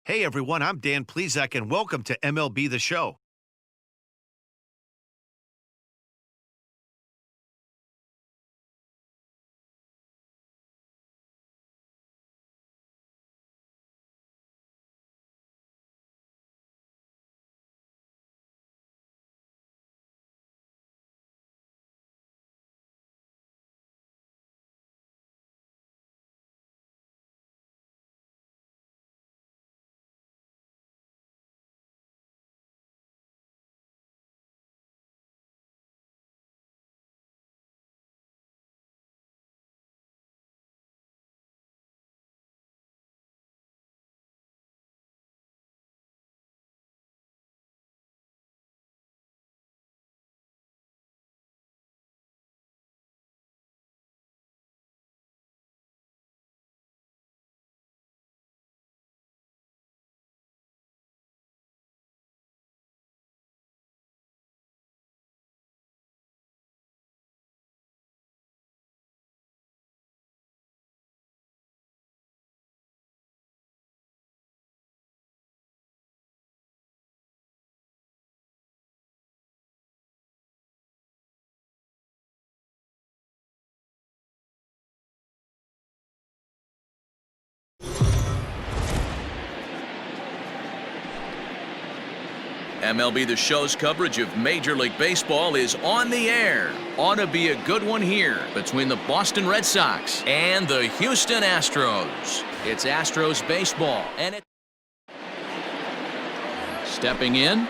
Hey everyone, I'm Dan Plezak and welcome to MLB The Show. MLB The Show's coverage of Major League Baseball is on the air. Ought to be a good one here between the Boston Red Sox and the Houston Astros. It's Astros baseball, and it stepping in.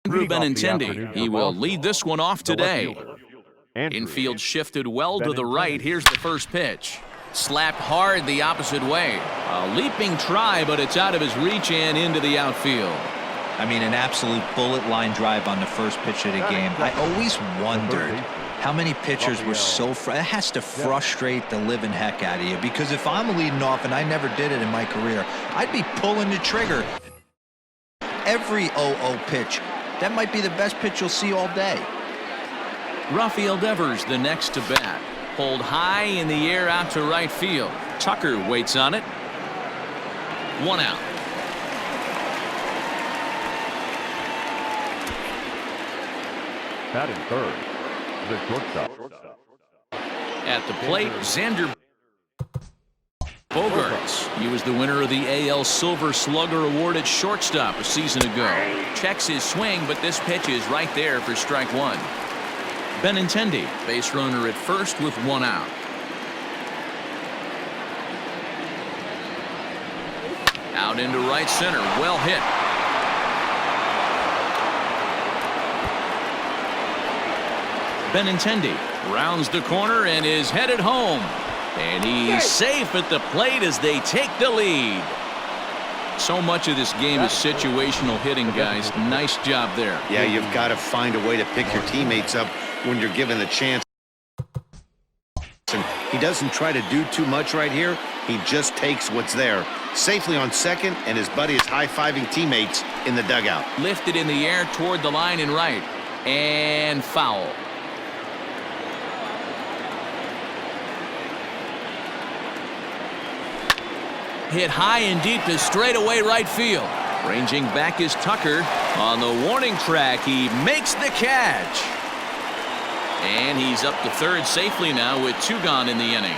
Benintendi. He will lead this one off today. Infield shifted well to the right. Here's the first pitch. Slapped hard the opposite way. A leaping try, but it's out of his reach and into the outfield. I mean, an absolute bullet line drive on the first pitch of the game. I always wondered how many pitchers were so it has to frustrate the living heck out of you, because if I'm leading off, and I never did it in my career, I'd be pulling the trigger every 0-0 pitch. That might be the best pitch you'll see all day. Rafael Devers the next to bat. Pulled high in the air out to right field. Tucker waits on it. One out. Batting third, the shortstop. At the plate, Xander Bogaerts. He was the winner of the AL Silver Slugger Award at shortstop a season ago. Checks his swing, but this pitch is right there for strike one. Benintendi, base runner at first with one out. Out into right center, well hit. Benintendi rounds the corner and is headed home. And he's safe at the plate as they take the lead. So much of this game is situational hitting, guys. Nice job there. Yeah, you've got to find a way to pick your teammates up when you're given the chance. And he doesn't try to do too much right here. He just takes what's there. Safely on second, and his buddy is high-fiving teammates in the dugout. Lifted in the air toward the line and right. And foul. Hit high and deep to straightaway right field. Ranging back is Tucker. On the warning track, he makes the catch. And he's up to third safely now with two gone in the inning.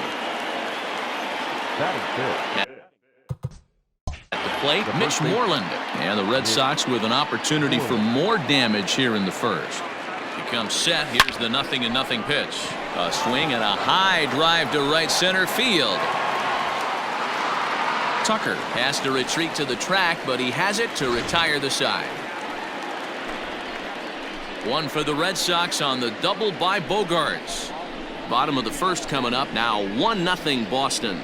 At the plate, Mitch Moreland. And the Red Sox with an opportunity for more damage here in the first. He comes set. Here's the 0-0 pitch. A swing and a high drive to right center field. Tucker has to retreat to the track, but he has it to retire the side. One for the Red Sox on the double by Bogaerts. Bottom of the first coming up now. 1-0 Boston.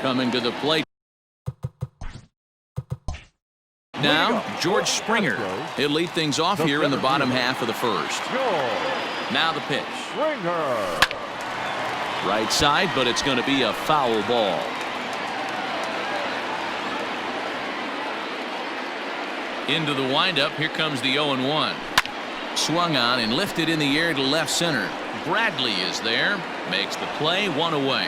Coming to the plate now, George Springer. He'll lead things off here in the bottom half of the first. Now the pitch. Right side, but it's going to be a foul ball. Into the windup. Here comes the 0-1. Swung on and lifted in the air to left center. Bradley is there. Makes the play, 1 away.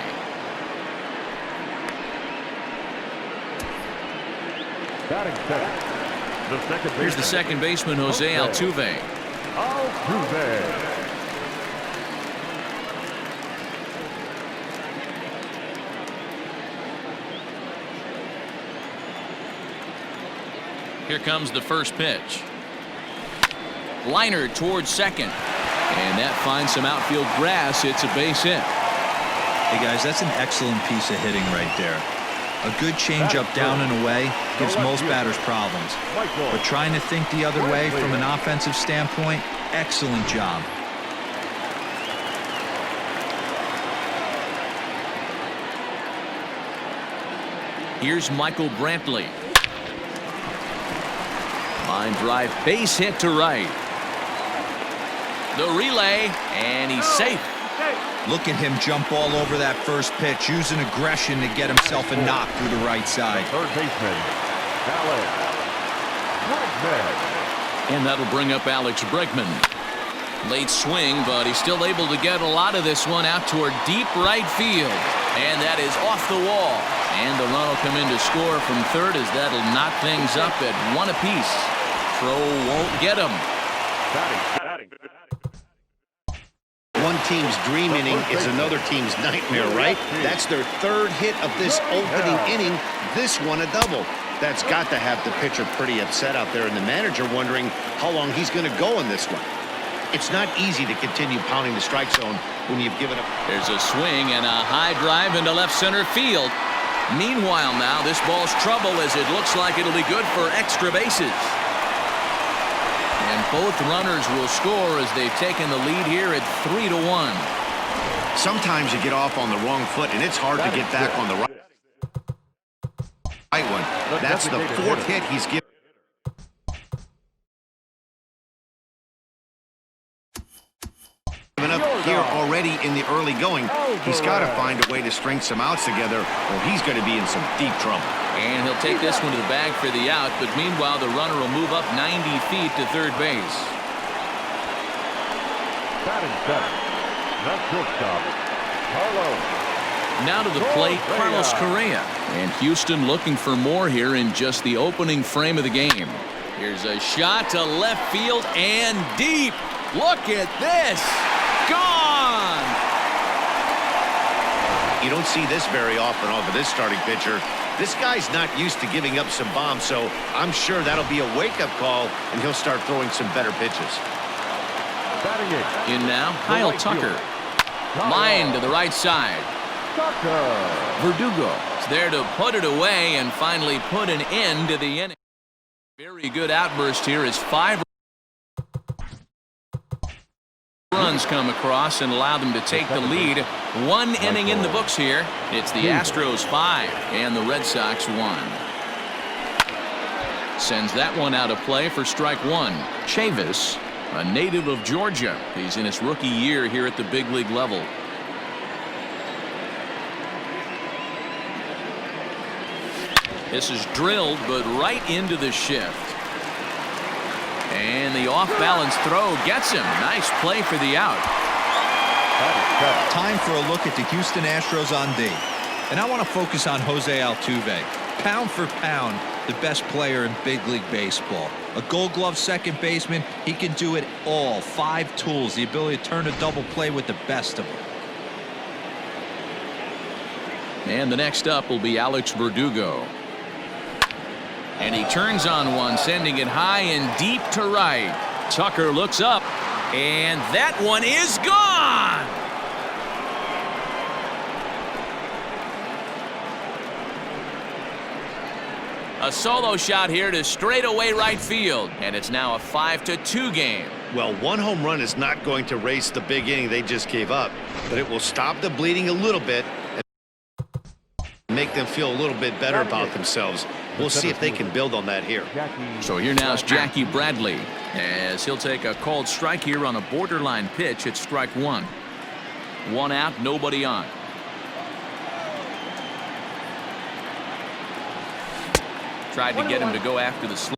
Batting second. Here's the second baseman, Jose Altuve. Here comes the first pitch. Liner towards second. And that finds some outfield grass. It's a base hit. Hey, guys, that's an excellent piece of hitting right there. A good changeup down and away gives most batters problems. But trying to think the other way from an offensive standpoint, excellent job. Here's Michael Brantley. Line drive, base hit to right. The relay, and he's safe. Look at him jump all over that first pitch, using aggression to get himself a knock through the right side. Third baseman, Alex Bregman. And that'll bring up Alex Bregman. Late swing, but he's still able to get a lot of this one out toward deep right field. And that is off the wall. And the run will come in to score from third as that'll knock things up at 1 apiece. Throw won't get him. One team's dream inning is another team's nightmare, right? That's their third hit of this opening inning. This one a double. That's got to have the pitcher pretty upset out there, and the manager wondering how long he's going to go in this one. It's not easy to continue pounding the strike zone when you've given up. There's a swing and a high drive into left center field. Meanwhile now, this ball's trouble as it looks like it'll be good for extra bases. And both runners will score as they've taken the lead here at 3-1. Sometimes you get off on the wrong foot, and it's hard to get back on the right one. That's the fourth hit he's given. Up here already in the early going. He's got to find a way to string some outs together, or he's going to be in some deep trouble. And he'll take this one to the bag for the out, but meanwhile the runner will move up 90 feet to third base. Batting seven, the shortstop, Carlos. Now to the plate, Carlos Correa. And Houston looking for more here in just the opening frame of the game. Here's a shot to left field and deep. Look at this. Gone! You don't see this very often off of this starting pitcher. This guy's not used to giving up some bombs, so I'm sure that'll be a wake-up call, and he'll start throwing some better pitches. In now, Kyle Tucker. Line to the right side. Verdugo is there to put it away and finally put an end to the inning. Very good outburst here as 5 runs come across and allow them to take the lead. 1 inning in the books here. It's the Astros 5 and the Red Sox 1. Sends that one out of play for strike 1. Chavis, a native of Georgia. He's in his rookie year here at the big league level. This is drilled, but right into the shift. And the off-balance throw gets him. Nice play for the out. Time for a look at the Houston Astros on D. And I want to focus on Jose Altuve. Pound for pound, the best player in big league baseball. A Gold Glove second baseman, he can do it all. 5 tools, the ability to turn a double play with the best of them. And the next up will be Alex Verdugo. And he turns on one, sending it high and deep to right. Tucker looks up, and that one is gone! A solo shot here to straightaway right field, and it's now a 5-2 game. Well, 1 home run is not going to race the big inning they just gave up, but it will stop the bleeding a little bit and make them feel a little bit better about themselves. We'll see if they can build on that here. So here now is Jackie Bradley as he'll take a called strike here on a borderline pitch at strike 1. 1 out, nobody on. Tried to get him to go after the slip.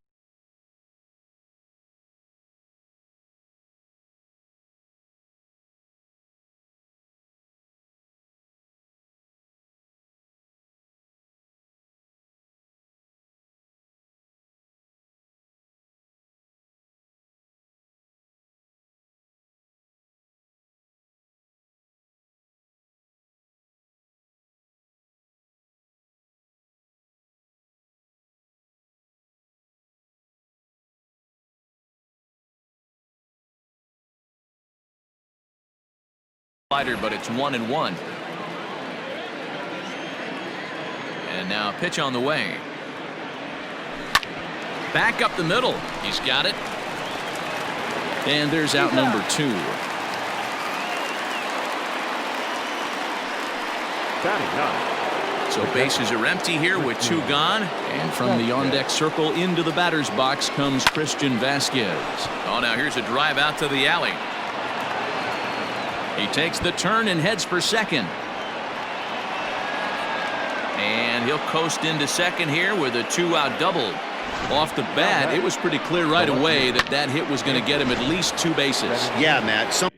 Slider, but it's 1-1. And now pitch on the way. Back up the middle. He's got it. And there's out number 2. So bases are empty here with 2 gone. And from the on-deck circle into the batter's box comes Christian Vasquez. Oh, now here's a drive out to the alley. He takes the turn and heads for second. And he'll coast into second here with a 2-out double. Off the bat, it was pretty clear right away that that hit was going to get him at least 2 bases. Yeah, Matt. Some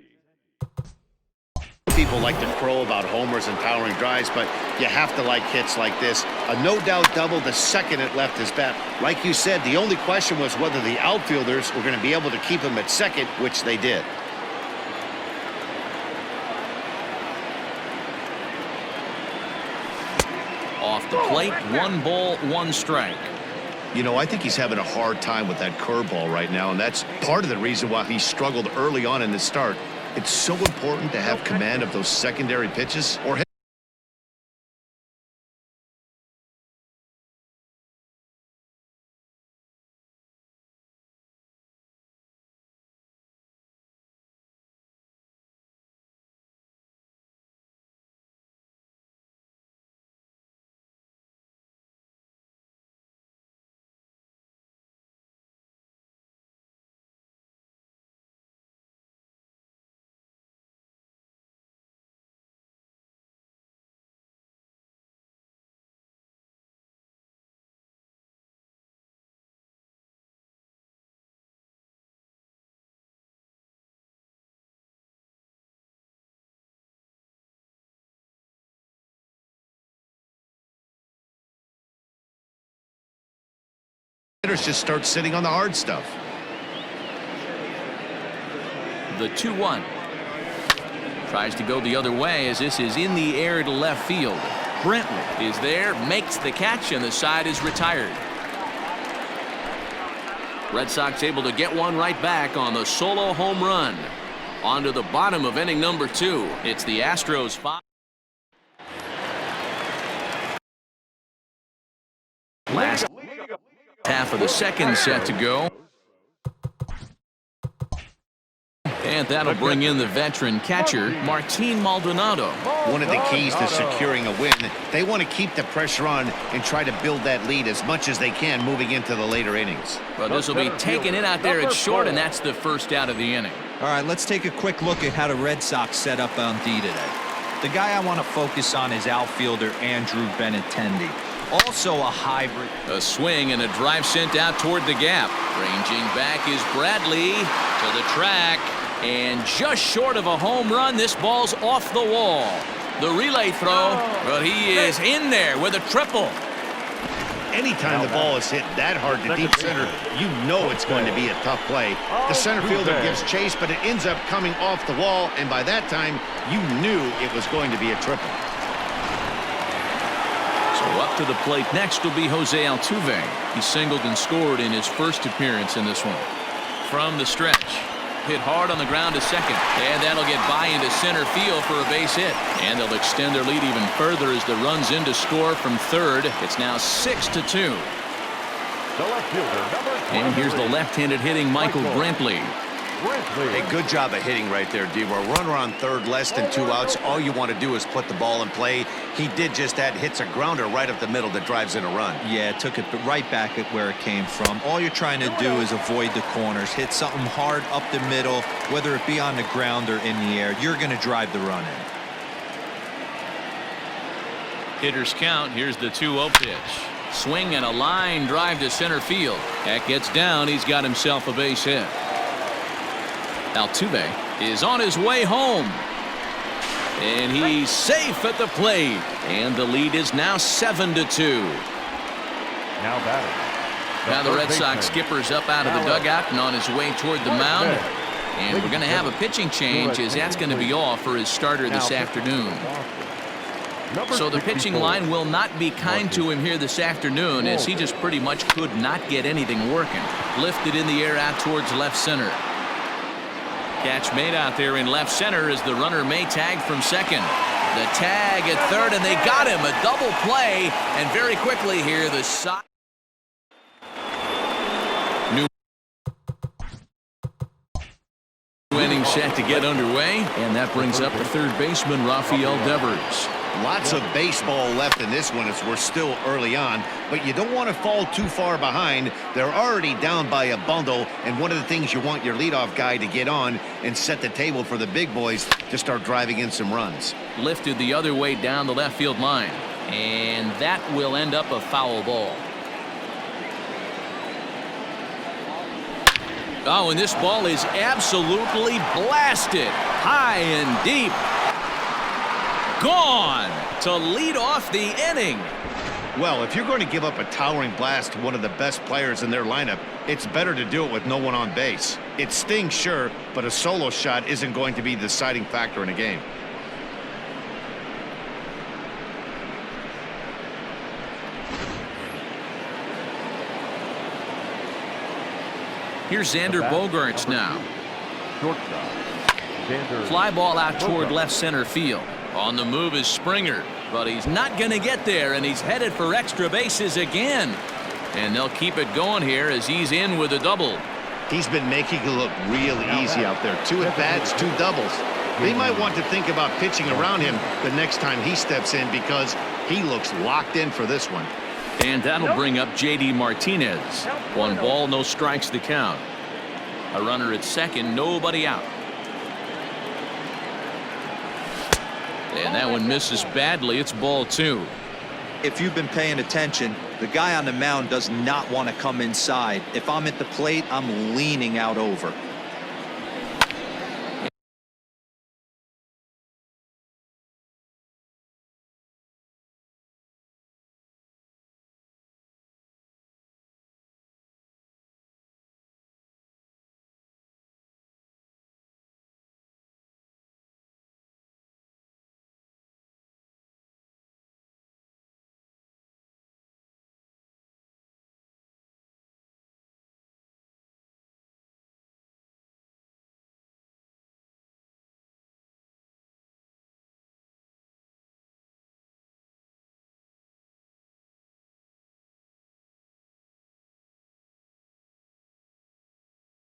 people like to crow about homers and powering drives, but you have to like hits like this. A no-doubt double the second it left his bat. Like you said, the only question was whether the outfielders were going to be able to keep him at second, which they did. Off the plate, 1 ball, 1 strike. You know, I think he's having a hard time with that curveball right now, and that's part of the reason why he struggled early on in the start. It's so important to have command of those secondary pitches or hitters just start sitting on the hard stuff. The 2-1. Tries to go the other way as this is in the air to left field. Brentwood is there, makes the catch, and the side is retired. Red Sox able to get one right back on the solo home run. On to the bottom of inning number 2. It's the Astros 5. Last half of the second set to go. And that'll bring in the veteran catcher, Martin Maldonado. One of the keys to securing a win, they want to keep the pressure on and try to build that lead as much as they can moving into the later innings. But this will be taken in out there at short, and that's the first out of the inning. All right, let's take a quick look at how the Red Sox set up on D today. The guy I want to focus on is outfielder Andrew Benintendi. Also a hybrid. A swing and a drive sent out toward the gap. Ranging back is Bradley to the track. And just short of a home run, this ball's off the wall. The relay throw, but he is in there with a triple. Anytime the ball is hit that hard to deep center, you know it's going to be a tough play. The center fielder gives chase, but it ends up coming off the wall, and by that time, you knew it was going to be a triple. So up to the plate next will be Jose Altuve. He singled and scored in his first appearance in this one. From the stretch. Hit hard on the ground to second, and that'll get by into center field for a base hit. And they'll extend their lead even further as the run's in to score from third. It's now 6-2. And here's the left-handed hitting Michael Brantley. Hey, good job of hitting right there, D. A runner on third, less than 2 outs. All you want to do is put the ball in play. He did just that. Hits a grounder right up the middle that drives in a run. Yeah, took it right back at where it came from. All you're trying to do is avoid the corners. Hit something hard up the middle, whether it be on the ground or in the air. You're going to drive the run in. Hitters count. Here's the 2-0 pitch. Swing and a line drive to center field. That gets down. He's got himself a base hit. Altuve is on his way home. And he's safe at the plate. And the lead is now 7-2. Now batting. Now the Red Sox skipper's up out of the dugout and on his way toward the mound. And we're going to have a pitching change as that's going to be off for his starter this afternoon. So the pitching line will not be kind to him here this afternoon as he just pretty much could not get anything working. Lifted in the air out towards left center. Catch made out there in left center as the runner may tag from second. The tag at third, and they got him. A double play, and very quickly here, the side. New inning set to get underway, and that brings up the third baseman, Rafael Devers. Lots of baseball left in this one as we're still early on, but you don't want to fall too far behind. They're already down by a bundle, and one of the things you want your leadoff guy to get on and set the table for the big boys to start driving in some runs. Lifted the other way down the left field line, and that will end up a foul ball. Oh, and this ball is absolutely blasted high and deep. Gone to lead off the inning. Well, if you're going to give up a towering blast to one of the best players in their lineup, it's better to do it with no one on base. It stings, sure, but a solo shot isn't going to be the deciding factor in a game. Here's Xander Bogaerts now. Fly ball out toward left center field. On the move is Springer, but he's not going to get there, and he's headed for extra bases again. And they'll keep it going here as he's in with a double. He's been making it look real easy out there. 2 at-bats, 2 doubles. They might want to think about pitching around him the next time he steps in because he looks locked in for this one. And that'll bring up J.D. Martinez. 1 ball, no strikes to count. A runner at second, nobody out. And that one misses badly. It's ball 2. If you've been paying attention, the guy on the mound does not want to come inside. If I'm at the plate, I'm leaning out over.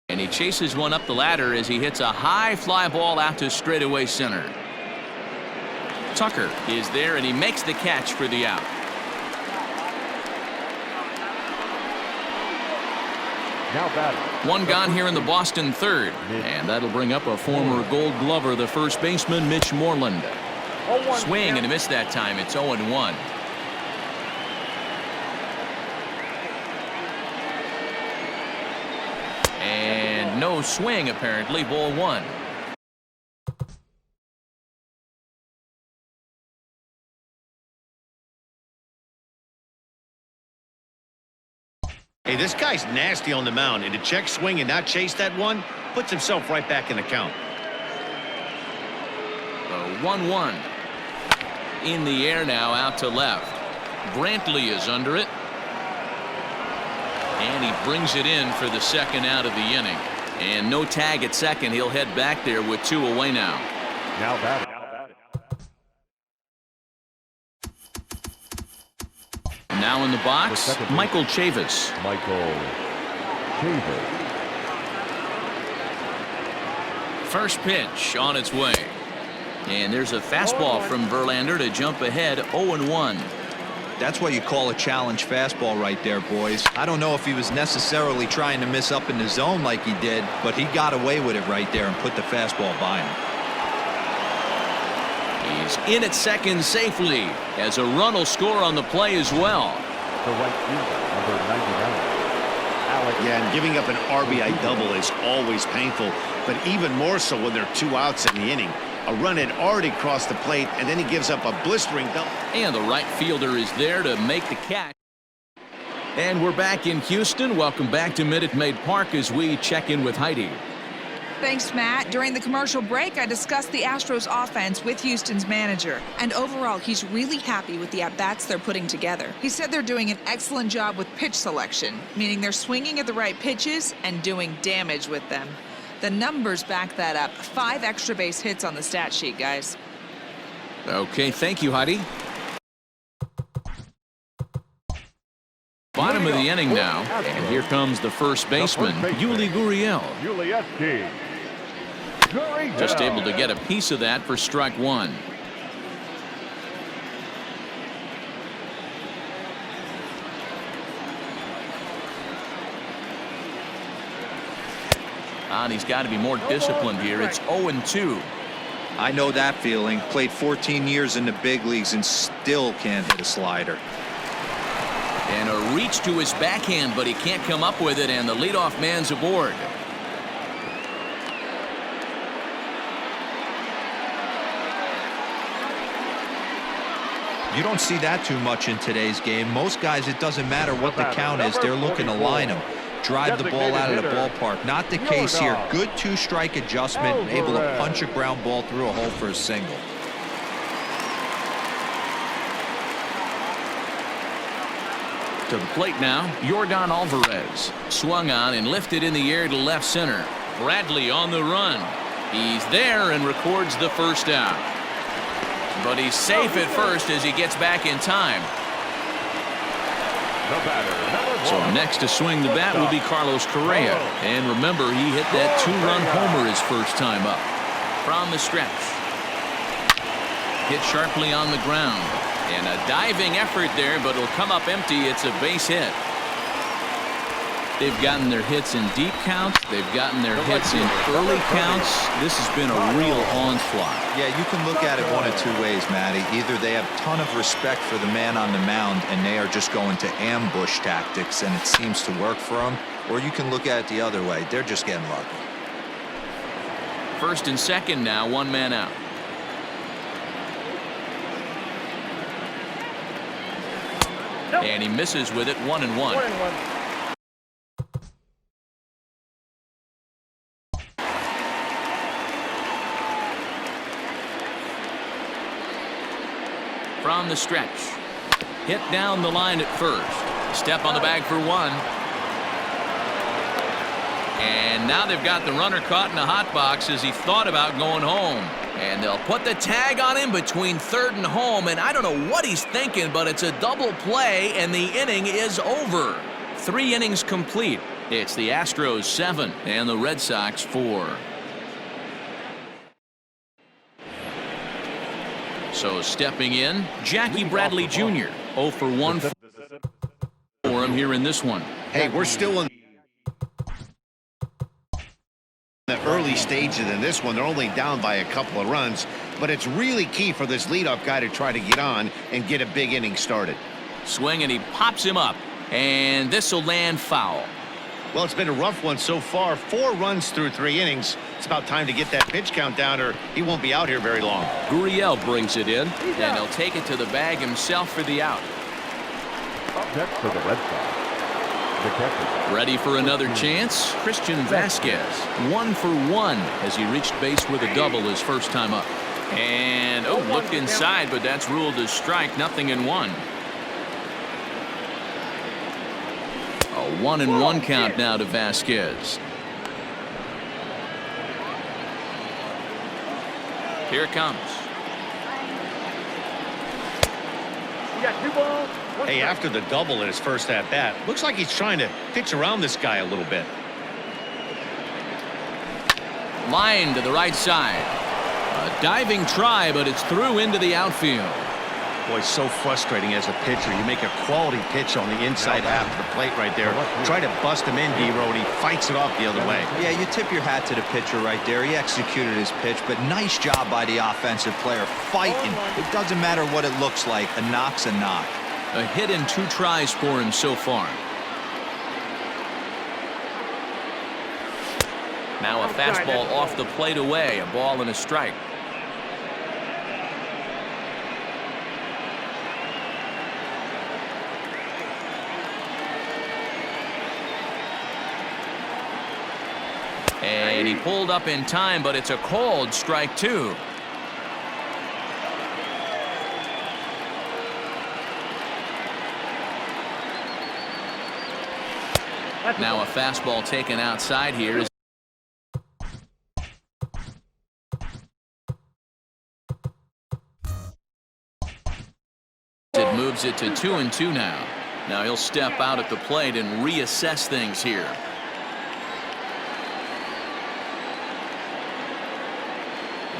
And he chases one up the ladder as he hits a high fly ball out to straightaway center. Tucker is there, and he makes the catch for the out. Now batting. 1 gone here in the Boston third, and that'll bring up a former Gold Glover, the first baseman, Mitch Moreland. Swing and a miss that time. It's 0-1. And no swing, apparently. Ball 1. Hey, this guy's nasty on the mound, and to check swing and not chase that one puts himself right back in the count. The 1-1. In the air now, out to left. Brantley is under it. And he brings it in for the second out of the inning. And no tag at second. He'll head back there with 2 away now. Now batting. Now in the box, Michael Chavis. First pitch on its way. And there's a fastball from Verlander to jump ahead 0-1. That's what you call a challenge fastball right there, boys. I don't know if he was necessarily trying to miss up in the zone like he did, but he got away with it right there and put the fastball by him. He's in at second safely as a run will score on the play as well. The right fielder, number 99. Yeah, and giving up an RBI double is always painful, but even more so when there are 2 outs in the inning. A run had already crossed the plate, and then he gives up a blistering double. And the right fielder is there to make the catch. And we're back in Houston. Welcome back to Minute Maid Park as we check in with Heidi. Thanks, Matt. During the commercial break, I discussed the Astros offense with Houston's manager. And overall, he's really happy with the at-bats they're putting together. He said they're doing an excellent job with pitch selection, meaning they're swinging at the right pitches and doing damage with them. The numbers back that up. 5 extra base hits on the stat sheet, guys. Okay, thank you, Heidi. Bottom of the inning now, and here comes the first baseman, Yuli Gurriel. Just able to get a piece of that for strike one. And he's got to be more disciplined here. It's 0-2. I know that feeling. Played 14 years in the big leagues and still can't hit a slider. And a reach to his backhand, but he can't come up with it, and the leadoff man's aboard. You don't see that too much in today's game. Most guys, it doesn't matter what the count is. They're looking to line them, drive the ball out of the ballpark. Not the case here. Good two-strike adjustment, able to punch a ground ball through a hole for a single. To the plate now, Yordan Alvarez. Swung on and lifted in the air to left center. Bradley on the run. He's there and records the first out. But he's safe at first as he gets back in time. So next to swing the bat will be Carlos Correa. And remember, he hit that 2-run homer his first time up. From the stretch. Hit sharply on the ground. And a diving effort there, but it'll come up empty. It's a base hit. They've gotten their hits in deep counts. They've gotten their hits in early counts. This has been a real onslaught. Yeah, you can look at it one of two ways, Matty. Either they have a ton of respect for the man on the mound and they are just going to ambush tactics and it seems to work for them, or you can look at it the other way. They're just getting lucky. First and second now, 1 man out. And he misses with it, 1-1. From the stretch. Hit down the line at first. Step on the bag for 1. And now they've got the runner caught in the hot box as he thought about going home. And they'll put the tag on him between third and home. And I don't know what he's thinking, but it's a double play, and the inning is over. 3 innings complete. It's the Astros 7 and the Red Sox 4. So stepping in, Jackie Bradley Jr. 0 for 1 for him here in this one. Hey, we're still in the early stages in this one. They're only down by a couple of runs, but it's really key for this leadoff guy to try to get on and get a big inning started. Swing, and he pops him up, and this will land foul. Well, it's been a rough one so far. 4 runs through 3 innings. It's about time to get that pitch count down, or he won't be out here very long. Gurriel brings it in, and he'll take it to the bag himself for the out. Up next for the Red Sox, the catcher. Ready for another chance? Christian Vasquez, 1 for 1 as he reached base with a double his first time up. And, looked inside, but that's ruled as strike, 0-1. A 1-1 count now to Vasquez. Here it comes. Hey, after the double in his first at-bat, looks like he's trying to pitch around this guy a little bit. Line to the right side. A diving try, but it's through into the outfield. Boy, it's so frustrating as a pitcher. You make a quality pitch on the inside half of the plate right there. Try to bust him in, D-Road, and he fights it off the other way. Yeah, you tip your hat to the pitcher right there. He executed his pitch, but nice job by the offensive player fighting. It doesn't matter what it looks like. A knock's a knock. A hit in 2 tries for him so far. Now a fastball off the plate away. A ball and a strike. And he pulled up in time, but it's a called strike 2. Now a fastball taken outside here. moves it to 2-2 now. Now he'll step out at the plate and reassess things here.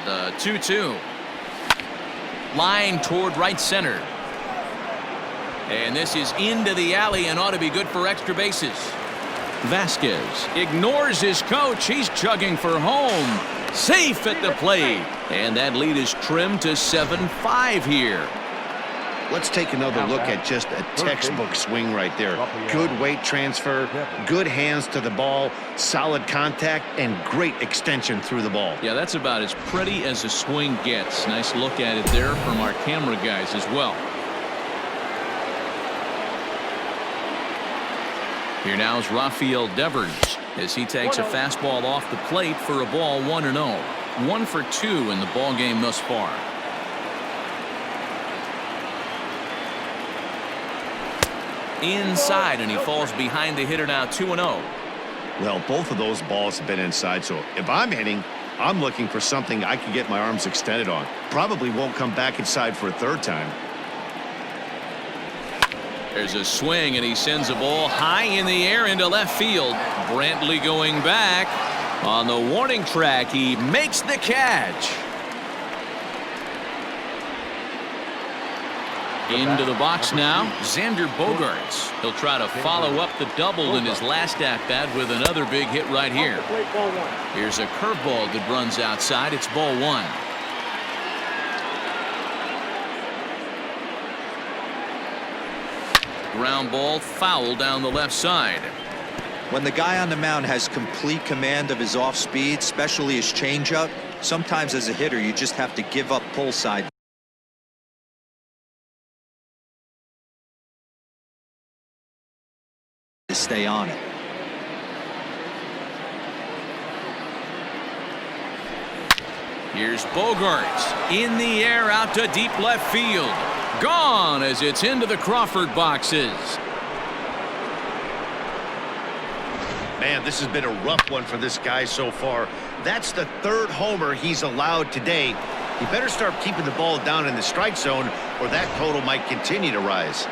The 2-2. Line toward right center. And this is into the alley and ought to be good for extra bases. Vasquez ignores his coach. He's chugging for home. Safe at the plate. And that lead is trimmed to 7-5 here. Let's take another look at just a textbook swing right there. Good weight transfer, good hands to the ball, solid contact, and great extension through the ball. Yeah, that's about as pretty as a swing gets. Nice look at it there from our camera guys as well. Here now is Rafael Devers as he takes a fastball off the plate for a ball 1-0. 1 for 2 in the ball game thus far. Inside, and he falls behind the hitter now. 2-0. Well, both of those balls have been inside, so if I'm hitting, I'm looking for something I can get my arms extended on. Probably won't come back inside for a third time. There's a swing, and he sends a ball high in the air into left field. Brantley going back on the warning track. He makes the catch. Into the box now, Xander Bogaerts. He'll try to follow up the double in his last at-bat with another big hit right here. Here's a curveball that runs outside. It's ball 1. Ground ball foul down the left side. When the guy on the mound has complete command of his off speed, especially his changeup, sometimes as a hitter you just have to give up pull side to stay on it. Here's Bogaerts in the air out to deep left field. Gone as it's into the Crawford boxes. Man, this has been a rough one for this guy so far. That's the third homer he's allowed today. He better start keeping the ball down in the strike zone, or that total might continue to rise.